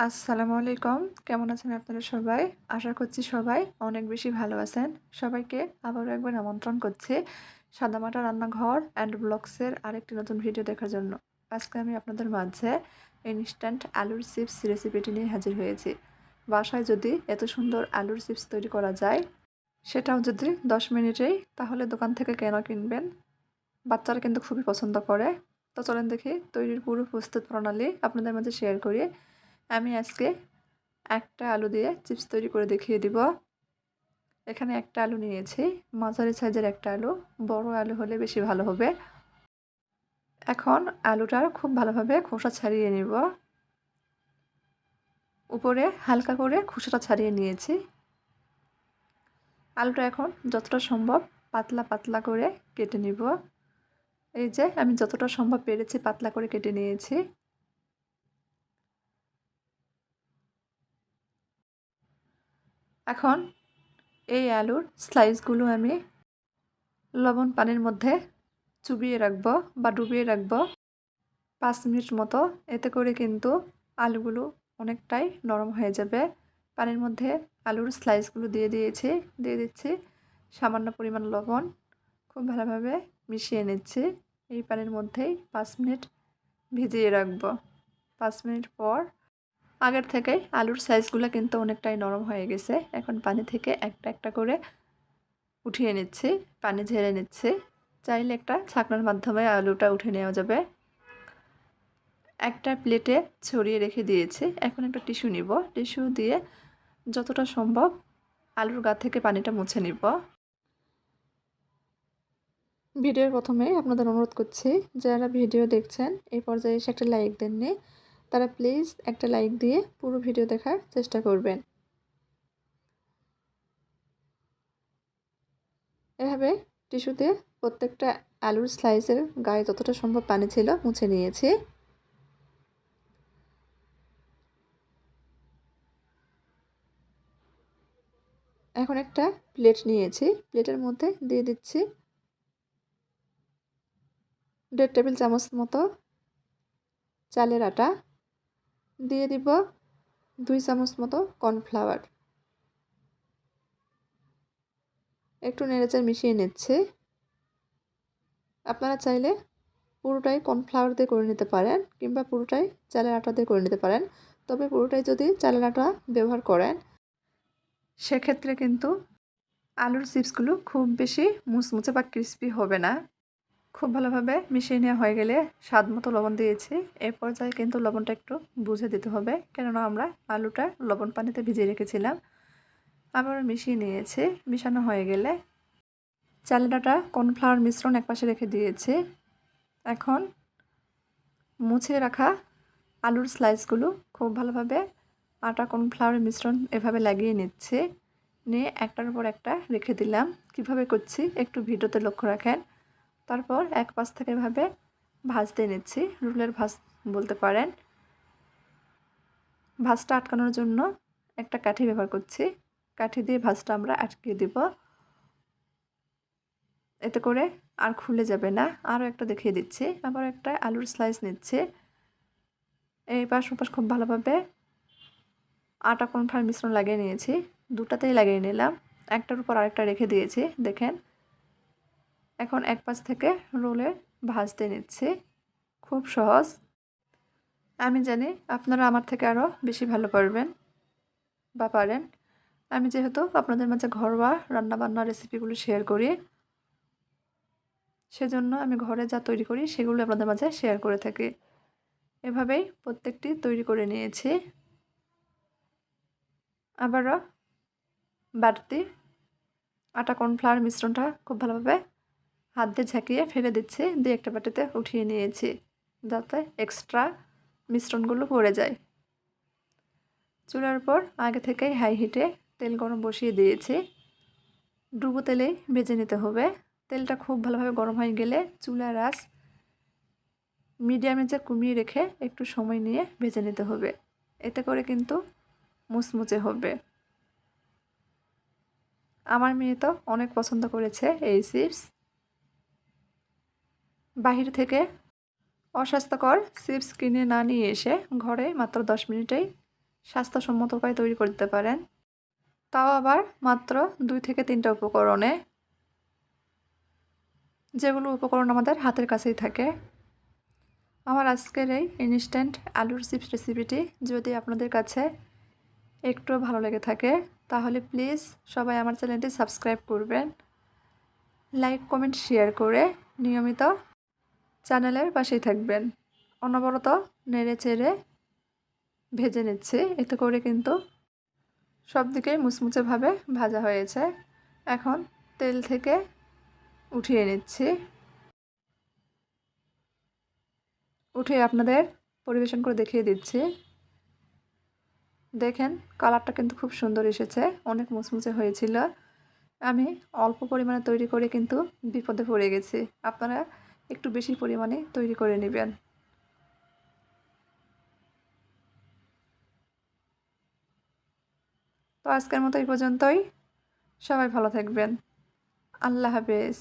আসসালামু আলাইকুম। কেমন আছেন আপনারা সবাই? আশা করছি সবাই অনেক বেশি ভালো আছেন। সবাইকে আবারও একবার আমন্ত্রণ করছি সাদামাটা রান্নাঘর অ্যান্ড ব্লগসের আরেকটি নতুন ভিডিও দেখার জন্য। আজকে আমি আপনাদের মাঝে ইনস্ট্যান্ট আলুর চিপস রেসিপিটি নিয়ে হাজির হয়েছি। বাসায় যদি এত সুন্দর আলুর চিপস তৈরি করা যায়, সেটাও যদি 10 মিনিটেই, তাহলে দোকান থেকে কেন কিনবেন? বাচ্চারা কিন্তু খুবই পছন্দ করে। তো চলেন দেখি তৈরির পুরো প্রস্তুত প্রণালী আপনাদের মাঝে শেয়ার করি। আমি আজকে একটা আলু দিয়ে চিপস তৈরি করে দেখিয়ে দিব। এখানে একটা আলু নিয়েছি, মাঝারি সাইজের একটা আলু, বড় আলু হলে বেশি ভালো হবে। এখন আলুটার খুব ভালোভাবে খোসা ছাড়িয়ে নিব। উপরে হালকা করে খোসাটা ছাড়িয়ে নিয়েছি। আলুটা এখন যতটা সম্ভব পাতলা পাতলা করে কেটে নিব। এই যে আমি যতটা সম্ভব পেরেছি পাতলা করে কেটে নিয়েছি। এখন এই আলুর স্লাইসগুলো আমি লবণ পানির মধ্যে চুবিয়ে রাখবো বা ডুবিয়ে রাখবো 5 মিনিট মতো। এতে করে কিন্তু আলুগুলো অনেকটাই নরম হয়ে যাবে। পানির মধ্যে আলুর স্লাইসগুলো দিয়ে দিচ্ছি সামান্য পরিমাণ লবণ। খুব ভালোভাবে মিশিয়ে নিচ্ছি। এই পানির মধ্যেই 5 মিনিট ভিজিয়ে রাখবো। 5 মিনিট পর আগের থেকেই আলুর সাইজগুলো কিন্তু অনেকটাই নরম হয়ে গেছে। এখন পানি থেকে একটা একটা করে উঠিয়ে নিচ্ছি, পানি ঝেড়ে নিচ্ছি। চাইলে একটা ছাঁকনার মাধ্যমে আলুটা উঠে নেওয়া যাবে। একটা প্লেটে ছড়িয়ে রেখে দিয়েছি। এখন একটা টিস্যু নিব। টিস্যু দিয়ে যতটা সম্ভব আলুর গা থেকে পানিটা মুছে নিব। ভিডিওর প্রথমে আপনাদের অনুরোধ করছি, যারা ভিডিও দেখছেন এই পর্যায়ে এসে একটা লাইক দেননি, তারা প্লিজ একটা লাইক দিয়ে পুরো ভিডিও দেখার চেষ্টা করবেন। এভাবে টিস্যুতে প্রত্যেকটা আলুর স্লাইসের গায়ে যতটা সম্ভব পানি ছিল মুছে নিয়েছি। এখন একটা প্লেট নিয়েছি। প্লেটের মধ্যে দিয়ে দিচ্ছি 1.5 টেবিল চামচ মতো চালের আটা, দিয়ে দিব 2 চামচ মতো কর্নফ্লাওয়ার। একটু নেড়েচেড়ে মিশিয়ে নিচ্ছি। আপনারা চাইলে পুরোটাই কর্নফ্লাওয়ার দিয়ে করে নিতে পারেন কিংবা পুরোটাই চালের আটা দিয়ে করে নিতে পারেন। তবে পুরোটাই যদি চালের আটা ব্যবহার করেন, সেক্ষেত্রে কিন্তু আলুর চিপসগুলো খুব বেশি মুচমুচে বা ক্রিস্পি হবে না। খুব ভালোভাবে মিশিয়ে নেওয়া হয়ে গেলে স্বাদ মতো লবণ দিয়েছি। এই পর্যায়ে কিন্তু লবণটা একটু বুঝে দিতে হবে, কেননা আমরা আলুটা লবণ পানিতে ভিজিয়ে রেখেছিলাম। আবারও মিশিয়ে নিয়েছি। মিশানো হয়ে গেলে চালের আটা কর্নফ্লাওয়ার মিশ্রণ একপাশে রেখে দিয়েছি। এখন মুছে রাখা আলুর স্লাইসগুলো খুব ভালোভাবে আটা কর্নফ্লাওয়ারের মিশ্রণ এভাবে লাগিয়ে নিচ্ছে। নিয়ে একটার উপর একটা রেখে দিলাম। কিভাবে করছি একটু ভিডিওতে লক্ষ্য রাখেন। তারপর এক পাশ থেকে এভাবে ভাজতে নিচ্ছি। রুলের ভাজ বলতে পারেন। ভাজটা আটকানোর জন্য একটা কাঠি ব্যবহার করছি। কাঠি দিয়ে ভাজটা আমরা আটকে দিব। এতে করে আর খুলে যাবে না। আরও একটা দেখিয়ে দিচ্ছি। আবার একটা আলুর স্লাইস নিচ্ছে। এই পাশ ওপাশ খুব ভালোভাবে আটা কর্নফ্লাওয়ার মিশ্রণ লাগিয়ে নিয়েছি। দুটাতেই লাগিয়ে নিলাম। একটার উপর আরেকটা রেখে দিয়েছি, দেখেন। এখন এক পাশ থেকে রোলে ভাজতে নিচ্ছি। খুব সহজ। আমি জানি আপনারা আমার থেকে আরও বেশি ভালো পারবেন বা পারেন। আমি যেহেতু আপনাদের মাঝে ঘরোয়া রান্নাবান্নার রেসিপিগুলো শেয়ার করি, সেজন্য আমি ঘরে যা তৈরি করি সেগুলো আপনাদের মাঝে শেয়ার করে থাকি। এভাবেই প্রত্যেকটি তৈরি করে নিয়েছি। আবারও বাড়তি আটা কর্নফ্লাওয়ার মিশ্রণটা খুব ভালোভাবে হাত দিয়ে ঝাঁকিয়ে ফেলে দিচ্ছি। দিয়ে একটা বাটিতে উঠিয়ে নিয়েছি, যাতে এক্সট্রা মিশ্রণগুলো পড়ে যায়। চুলার উপর আগে থেকেই হাই হিটে তেল গরম বসিয়ে দিয়েছি। ডুবো তেলেই ভেজে নিতে হবে। তেলটা খুব ভালোভাবে গরম হয়ে গেলে চুলার আঁচ মিডিয়ামে যে কমিয়ে রেখে একটু সময় নিয়ে ভেজে নিতে হবে। এতে করে কিন্তু মুচমুচে হবে। আমার মেয়ে তো অনেক পছন্দ করেছে এই চিপস। বাহির থেকে অস্বাস্থ্যকর চিপস কিনে না নিয়ে এসে ঘরে মাত্র 10 মিনিটেই স্বাস্থ্যসম্মত উপায়ে তৈরি করতে পারেন, তাও আবার মাত্র 2 থেকে 3টা উপকরণে, যেগুলো উপকরণ আমাদের হাতের কাছেই থাকে। আমার আজকের এই ইনস্ট্যান্ট আলুর চিপস রেসিপিটি যদি আপনাদের কাছে একটুও ভালো লেগে থাকে তাহলে প্লিজ সবাই আমার চ্যানেলটি সাবস্ক্রাইব করবেন, লাইক কমেন্ট শেয়ার করে নিয়মিত চ্যানেলের পাশেই থাকবেন। অনবরত নেড়ে চেড়ে ভেজে নিচ্ছি, এতে করে কিন্তু সব দিকেই মুচমুচেভাবে ভাজা হয়েছে। এখন তেল থেকে উঠিয়ে নিচ্ছি, উঠিয়ে আপনাদের পরিবেশন করে দেখিয়ে দিচ্ছি। দেখেন কালারটা কিন্তু খুব সুন্দর এসেছে, অনেক মুচমুচে হয়েছিল। আমি অল্প পরিমাণে তৈরি করে কিন্তু বিপদে পড়ে গেছি, আপনারা একটু বেশি পরিমাণে তৈরি করে নেবেন। তো আজকের মতো এই পর্যন্তই, সবাই ভালো থাকবেন। আল্লাহ হাফেজ।